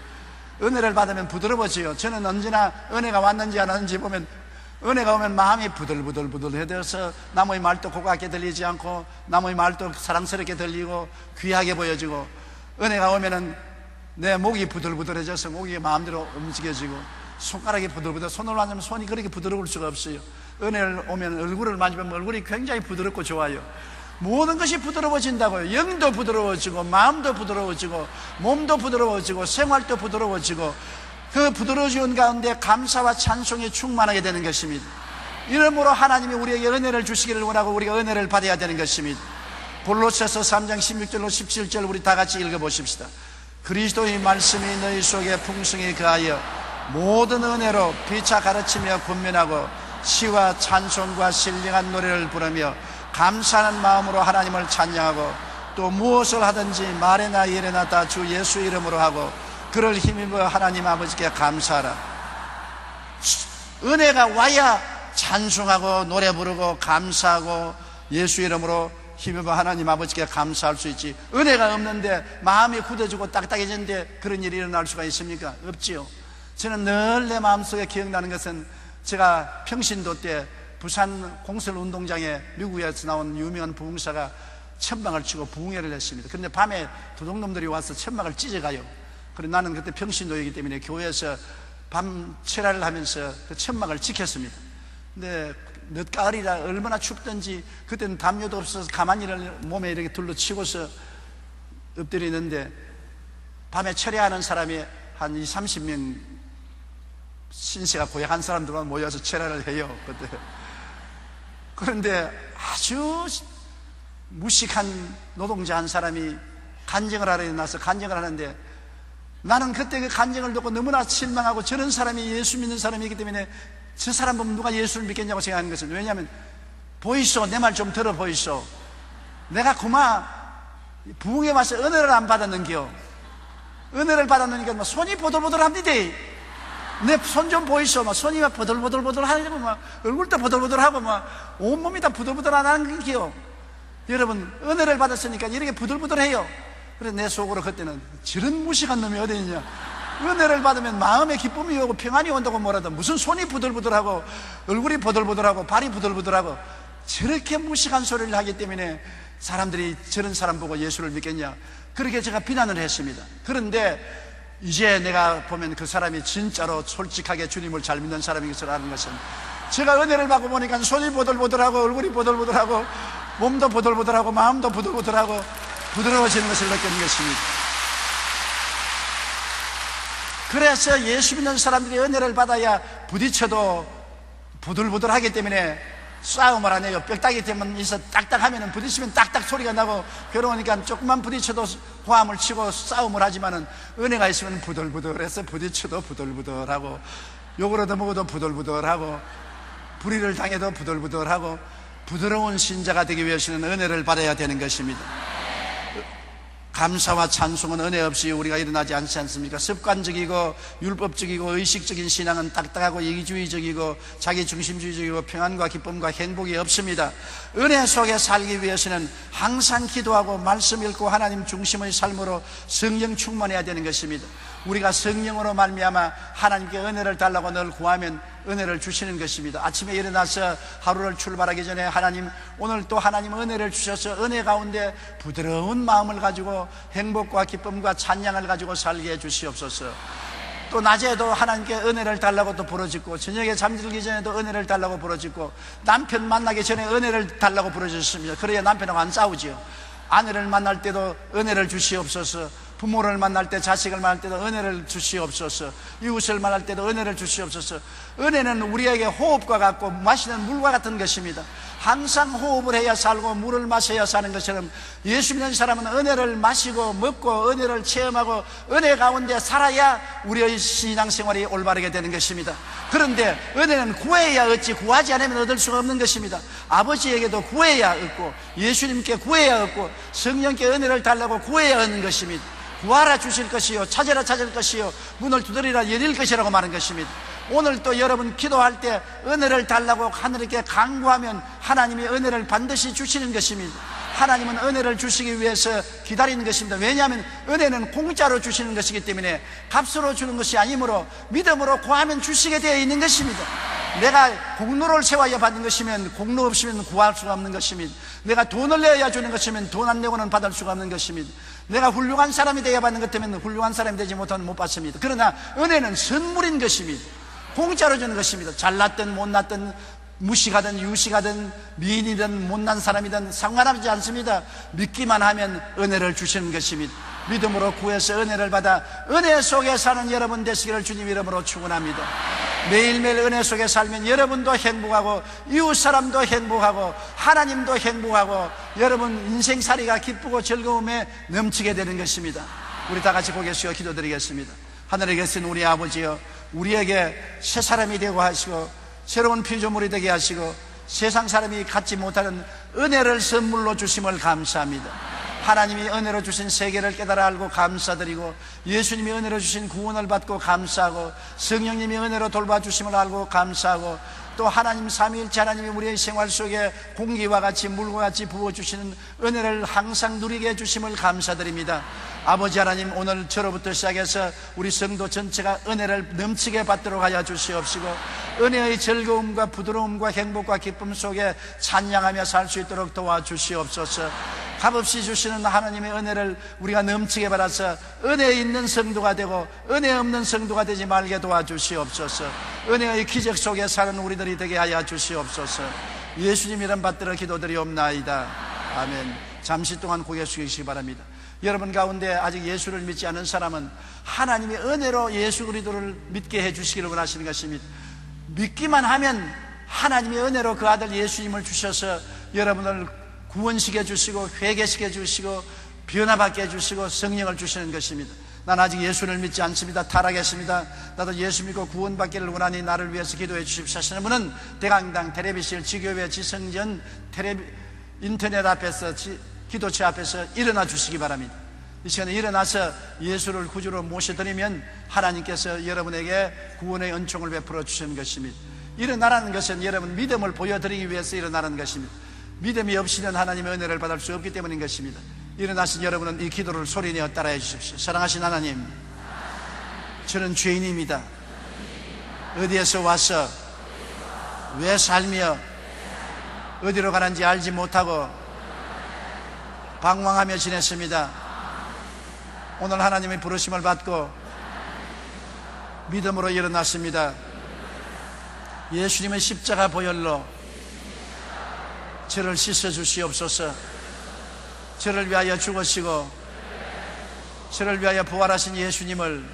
은혜를 받으면 부드러워져요. 저는 언제나 은혜가 왔는지 안 왔는지 보면 은혜가 오면 마음이 부들부들해져서 남의 말도 고깝게 들리지 않고 남의 말도 사랑스럽게 들리고 귀하게 보여지고, 은혜가 오면은 내 목이 부들부들해져서 목이 마음대로 움직여지고, 손가락이 부들부들, 손을 만지면 손이 그렇게 부드러울 수가 없어요. 은혜를 오면 얼굴을 만지면 얼굴이 굉장히 부드럽고 좋아요. 모든 것이 부드러워진다고요. 영도 부드러워지고 마음도 부드러워지고 몸도 부드러워지고 생활도 부드러워지고, 그 부드러워지는 가운데 감사와 찬송이 충만하게 되는 것입니다. 이러므로 하나님이 우리에게 은혜를 주시기를 원하고 우리가 은혜를 받아야 되는 것입니다. 골로새서 3장 16절로 17절 우리 다 같이 읽어보십시다. 그리스도의 말씀이 너희 속에 풍성히 거하여 모든 은혜로 피차 가르치며 권면하고 시와 찬송과 신령한 노래를 부르며 감사하는 마음으로 하나님을 찬양하고, 또 무엇을 하든지 말에나 일에나 다 주 예수 이름으로 하고 그를 힘입어 하나님 아버지께 감사하라. 은혜가 와야 찬송하고 노래 부르고 감사하고 예수 이름으로 힘입어 하나님 아버지께 감사할 수 있지. 은혜가 없는데 마음이 굳어지고 딱딱해지는데 그런 일이 일어날 수가 있습니까? 없지요. 저는 늘 내 마음속에 기억나는 것은, 제가 평신도 때 부산 공설운동장에 미국에서 나온 유명한 부흥사가 천막을 치고 부흥회를 했습니다. 그런데 밤에 도둑놈들이 와서 천막을 찢어가요. 그래서 나는 그때 평신도이기 때문에 교회에서 밤 철야를 하면서 그 천막을 지켰습니다. 근데 늦가을이라 얼마나 춥던지 그때는 담요도 없어서 가만히 몸에 이렇게 둘러치고서 엎드리는데, 밤에 철야하는 사람이 한 20, 30명 신세가 고약한 사람들만 모여서 철야를 해요. 그때. 그런데 아주 무식한 노동자 한 사람이 간증을 하러 일어나서 간증을 하는데, 나는 그때 그 간증을 듣고 너무나 실망하고, 저런 사람이 예수 믿는 사람이기 때문에 저 사람 보면 누가 예수를 믿겠냐고 생각하는 것은, 왜냐하면 보이소, 내 말 좀 들어 보이소, 내가 그만 부흥에 와서 은혜를 안 받았는겨. 은혜를 받았는니까 막 손이 보들보들합니다. 내 손 좀 보이소. 막 손이 막 보들보들 하고, 막 얼굴도 보들보들하고, 막 온몸이 다 부들부들하는 게요. 여러분, 은혜를 받았으니까 이렇게 부들부들해요. 그래서 내 속으로 그때는, 저런 무식한 놈이 어디 있냐. 은혜를 받으면 마음에 기쁨이 오고 평안이 온다고 뭐라도, 무슨 손이 부들부들하고 얼굴이 부들부들하고 발이 부들부들하고 저렇게 무식한 소리를 하기 때문에 사람들이 저런 사람 보고 예수를 믿겠냐, 그렇게 제가 비난을 했습니다. 그런데 이제 내가 보면 그 사람이 진짜로 솔직하게 주님을 잘 믿는 사람인 것을 아는 것은, 제가 은혜를 받고 보니까 손이 보들보들하고 얼굴이 보들보들하고 몸도 보들보들하고 마음도 보들보들하고 부드러워지는 것을 느끼는 것입니다. 그래서 예수 믿는 사람들이 은혜를 받아야 부딪혀도 부들부들하기 때문에 싸움을 안 해요. 뼈다귀 때문에 있어 딱딱하면 부딪히면 딱딱 소리가 나고, 괴로우니까 조금만 부딪혀도 고함을 치고 싸움을 하지만은, 은혜가 있으면 부들부들해서 부딪혀도 부들부들하고, 욕을 얻어먹어도 부들부들하고, 불의를 당해도 부들부들하고, 부드러운 신자가 되기 위해서는 은혜를 받아야 되는 것입니다. 감사와 찬송은 은혜 없이 우리가 일어나지 않지 않습니까? 습관적이고 율법적이고 의식적인 신앙은 딱딱하고 이기주의적이고 자기중심주의적이고 평안과 기쁨과 행복이 없습니다. 은혜 속에 살기 위해서는 항상 기도하고 말씀 읽고 하나님 중심의 삶으로 성령 충만해야 되는 것입니다. 우리가 성령으로 말미암아 하나님께 은혜를 달라고 늘 구하면 은혜를 주시는 것입니다. 아침에 일어나서 하루를 출발하기 전에, 하나님, 오늘 또 하나님 은혜를 주셔서 은혜 가운데 부드러운 마음을 가지고 행복과 기쁨과 찬양을 가지고 살게 해 주시옵소서. 또 낮에도 하나님께 은혜를 달라고 또 부르짖고, 저녁에 잠들기 전에도 은혜를 달라고 부르짖고, 남편 만나기 전에 은혜를 달라고 부르짖습니다. 그래야 남편하고 안 싸우지요. 아내를 만날 때도 은혜를 주시옵소서. 부모를 만날 때, 자식을 만날 때도 은혜를 주시옵소서. 이웃을 만날 때도 은혜를 주시옵소서. 은혜는 우리에게 호흡과 같고 마시는 물과 같은 것입니다. 항상 호흡을 해야 살고 물을 마셔야 사는 것처럼, 예수 믿는 사람은 은혜를 마시고 먹고 은혜를 체험하고 은혜 가운데 살아야 우리의 신앙생활이 올바르게 되는 것입니다. 그런데 은혜는 구해야 얻지, 구하지 않으면 얻을 수가 없는 것입니다. 아버지에게도 구해야 얻고, 예수님께 구해야 얻고, 성령께 은혜를 달라고 구해야 얻는 것입니다. 구하라 주실 것이요, 찾으라 찾을 것이요, 문을 두드리라 열릴 것이라고 말한 것입니다. 오늘 또 여러분 기도할 때 은혜를 달라고 하늘께 간구하면 하나님이 은혜를 반드시 주시는 것입니다. 하나님은 은혜를 주시기 위해서 기다리는 것입니다. 왜냐하면 은혜는 공짜로 주시는 것이기 때문에, 값으로 주는 것이 아니므로 믿음으로 구하면 주시게 되어 있는 것입니다. 내가 공로를 세워야 받는 것이면 공로 없이면 구할 수가 없는 것입니다. 내가 돈을 내야 주는 것이면 돈 안 내고는 받을 수가 없는 것입니다. 내가 훌륭한 사람이 되어야 받는 것 때문에 훌륭한 사람이 되지 못하면 못 받습니다. 그러나 은혜는 선물인 것입니다. 공짜로 주는 것입니다. 잘났든 못났든 무식하든 유식하든 미인이든 못난 사람이든 상관하지 않습니다. 믿기만 하면 은혜를 주시는 것입니다. 믿음으로 구해서 은혜를 받아 은혜 속에 사는 여러분 되시기를 주님 이름으로 축원합니다. 매일매일 은혜 속에 살면 여러분도 행복하고 이웃사람도 행복하고 하나님도 행복하고 여러분 인생살이가 기쁘고 즐거움에 넘치게 되는 것입니다. 우리 다 같이 고개 숙여 기도드리겠습니다. 하늘에 계신 우리 아버지여, 우리에게 새 사람이 되고 하시고 새로운 피조물이 되게 하시고 세상 사람이 갖지 못하는 은혜를 선물로 주심을 감사합니다. 하나님이 은혜로 주신 세계를 깨달아 알고 감사드리고, 예수님이 은혜로 주신 구원을 받고 감사하고, 성령님이 은혜로 돌봐주심을 알고 감사하고, 또 하나님 삼위일체 하나님이 우리의 생활 속에 공기와 같이 물과 같이 부어주시는 은혜를 항상 누리게 해주심을 감사드립니다. 아버지 하나님, 오늘 저로부터 시작해서 우리 성도 전체가 은혜를 넘치게 받도록 하여 주시옵시고, 은혜의 즐거움과 부드러움과 행복과 기쁨 속에 찬양하며 살 수 있도록 도와주시옵소서. 값없이 주시는 하나님의 은혜를 우리가 넘치게 받아서 은혜 있는 성도가 되고 은혜 없는 성도가 되지 말게 도와주시옵소서. 은혜의 기적 속에 사는 우리들이 되게 하여 주시옵소서. 예수님 이름 받들어 기도드리옵나이다. 아멘. 잠시 동안 고개 숙이시기 바랍니다. 여러분 가운데 아직 예수를 믿지 않은 사람은 하나님의 은혜로 예수 그리스도를 믿게 해주시기를 원하시는 것입니다. 믿기만 하면 하나님의 은혜로 그 아들 예수님을 주셔서 여러분을 구원시켜 주시고 회개시켜 주시고 변화받게 해주시고 성령을 주시는 것입니다. 난 아직 예수를 믿지 않습니다. 타락했습니다. 나도 예수 믿고 구원받기를 원하니 나를 위해서 기도해 주십시오 하시는 분은 대강당, 테레비실, 지교회, 지성전, 인터넷 앞에서 기도체 앞에서 일어나 주시기 바랍니다. 이 시간에 일어나서 예수를 구주로 모셔드리면 하나님께서 여러분에게 구원의 은총을 베풀어 주시는 것입니다. 일어나라는 것은 여러분 믿음을 보여드리기 위해서 일어나는 것입니다. 믿음이 없이는 하나님의 은혜를 받을 수 없기 때문인 것입니다. 일어나신 여러분은 이 기도를 소리내어 따라해 주십시오. 사랑하신 하나님, 저는 죄인입니다. 어디에서 와서 왜 살며 어디로 가는지 알지 못하고 방황하며 지냈습니다. 오늘 하나님의 부르심을 받고 믿음으로 일어났습니다. 예수님의 십자가 보혈로 저를 씻어 주시옵소서. 저를 위하여 죽으시고 저를 위하여 부활하신 예수님을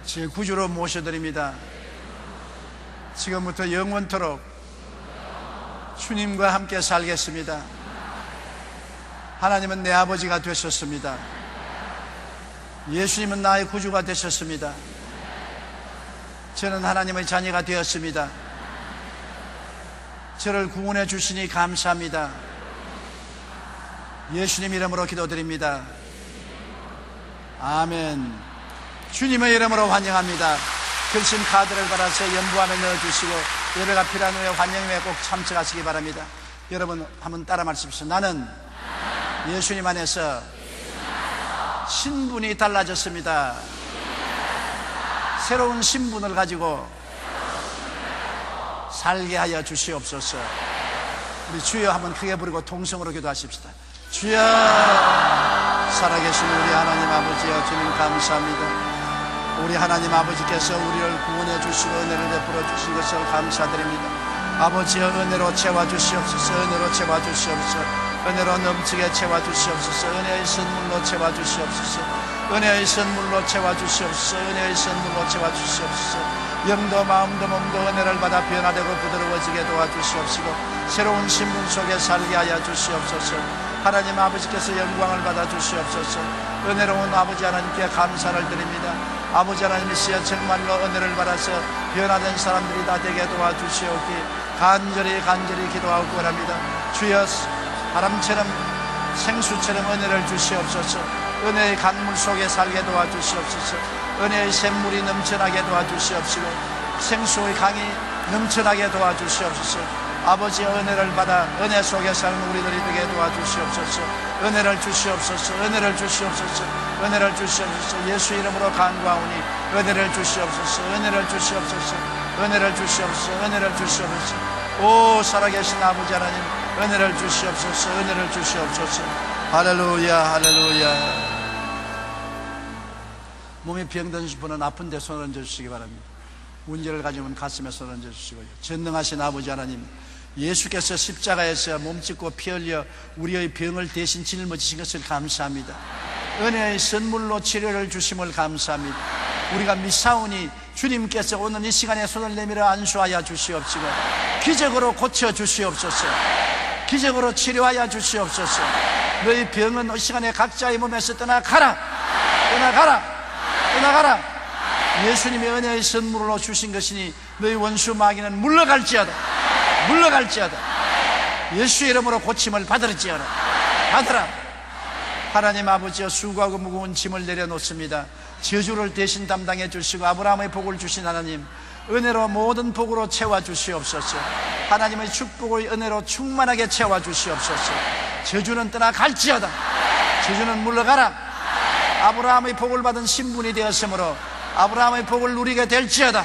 제 구주로 모셔드립니다. 지금부터 영원토록 주님과 함께 살겠습니다. 하나님은 내 아버지가 되셨습니다. 예수님은 나의 구주가 되셨습니다. 저는 하나님의 자녀가 되었습니다. 저를 구원해 주시니 감사합니다. 예수님 이름으로 기도드립니다. 아멘. 주님의 이름으로 환영합니다. 결심 카드를 받아서 연부함에 넣어주시고 예배가 필요한 후에 환영회에 꼭 참석하시기 바랍니다. 여러분 한번 따라 말씀하십시오. 나는 예수님 안에서 신분이 달라졌습니다. 새로운 신분을 가지고 살게 하여 주시옵소서. 우리 주여 한번 크게 부르고 통성으로 기도하십시다. 주여, 살아계신 우리 하나님 아버지여, 주님 감사합니다. 우리 하나님 아버지께서 우리를 구원해 주시고 은혜를 베풀어 주신 것을 감사드립니다. 아버지여, 은혜로 채워주시옵소서. 은혜로 채워주시옵소서. 은혜로 넘치게 채워주시옵소서. 은혜의 선물로 채워주시옵소서. 은혜의 선물로 채워주시옵소서. 은혜의 선물로 채워주시옵소서. 영도 마음도 몸도 은혜를 받아 변화되고 부드러워지게 도와주시옵시고 새로운 신분 속에 살게 하여 주시옵소서. 하나님 아버지께서 영광을 받아 주시옵소서. 은혜로운 아버지 하나님께 감사를 드립니다. 아버지 하나님이 시여 정말로 은혜를 받아서 변화된 사람들이 다 되게 도와주시옵기 간절히 기도하고 원합니다. 주여, 바람처럼 생수처럼 은혜를 주시옵소서. 은혜의 간물 속에 살게 도와주시옵소서. 은혜의 샘물이 넘쳐나게 도와주시옵시고 생수의 강이 넘쳐나게 도와주시옵소서. 아버지의 은혜를 받아 은혜 속에 사는 우리들이 되게 도와주시옵소서. 은혜를 주시옵소서. 은혜를 주시옵소서. 은혜를 주시옵소서. 예수 이름으로 간구하오니 은혜를 주시옵소서. 은혜를 주시옵소서. 은혜를 주시옵소서. 은혜를 주시옵소서. 오 살아계신 아버지 하나님, 은혜를 주시옵소서. 은혜를 주시옵소서. 할렐루야, 할렐루야. 몸이 병든 분은 아픈 데 손을 얹어주시기 바랍니다. 문제를 가지면 가슴에 손을 얹어주시고요. 전능하신 아버지 하나님, 예수께서 십자가에서 몸짓고 피 흘려 우리의 병을 대신 짊어지신 것을 감사합니다. 은혜의 선물로 치료를 주심을 감사합니다. 우리가 미사오니 주님께서 오늘 이 시간에 손을 내밀어 안수하여 주시옵시고 기적으로 고쳐 주시옵소서. 기적으로 치료하여 주시옵소서. 너희 병은 이 시간에 각자의 몸에서 떠나가라. 떠나가라. 떠나가라. 예수님의 은혜의 선물로 주신 것이니 너희 원수 마귀는 물러갈지어다. 물러갈지어다. 예수의 이름으로 고침을 받을지어다. 받으라. 하나님 아버지여, 수고하고 무거운 짐을 내려놓습니다. 저주를 대신 담당해 주시고 아브라함의 복을 주신 하나님, 은혜로 모든 복으로 채워주시옵소서. 하나님의 축복의 은혜로 충만하게 채워주시옵소서. 저주는 떠나갈지어다. 저주는 물러가라. 아브라함의 복을 받은 신분이 되었으므로 아브라함의 복을 누리게 될지어다.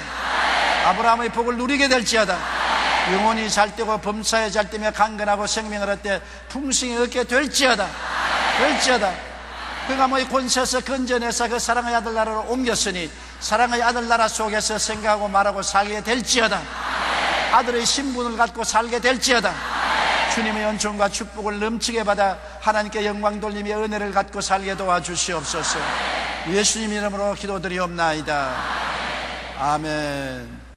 아브라함의 복을 누리게 될지어다. 영혼이 잘되고 범사에 잘되며 강건하고 생명을 얻되 풍성히 얻게 될지어다. 될지어다. 그가 뭐의 권세에서 건져내서 그 사랑의 아들 나라로 옮겼으니 사랑의 아들 나라 속에서 생각하고 말하고 살게 될지어다. 아들의 신분을 갖고 살게 될지어다. 주님의 은총과 축복을 넘치게 받아 하나님께 영광 돌리며 은혜를 갖고 살게 도와주시옵소서. 예수님 이름으로 기도드리옵나이다. 아멘.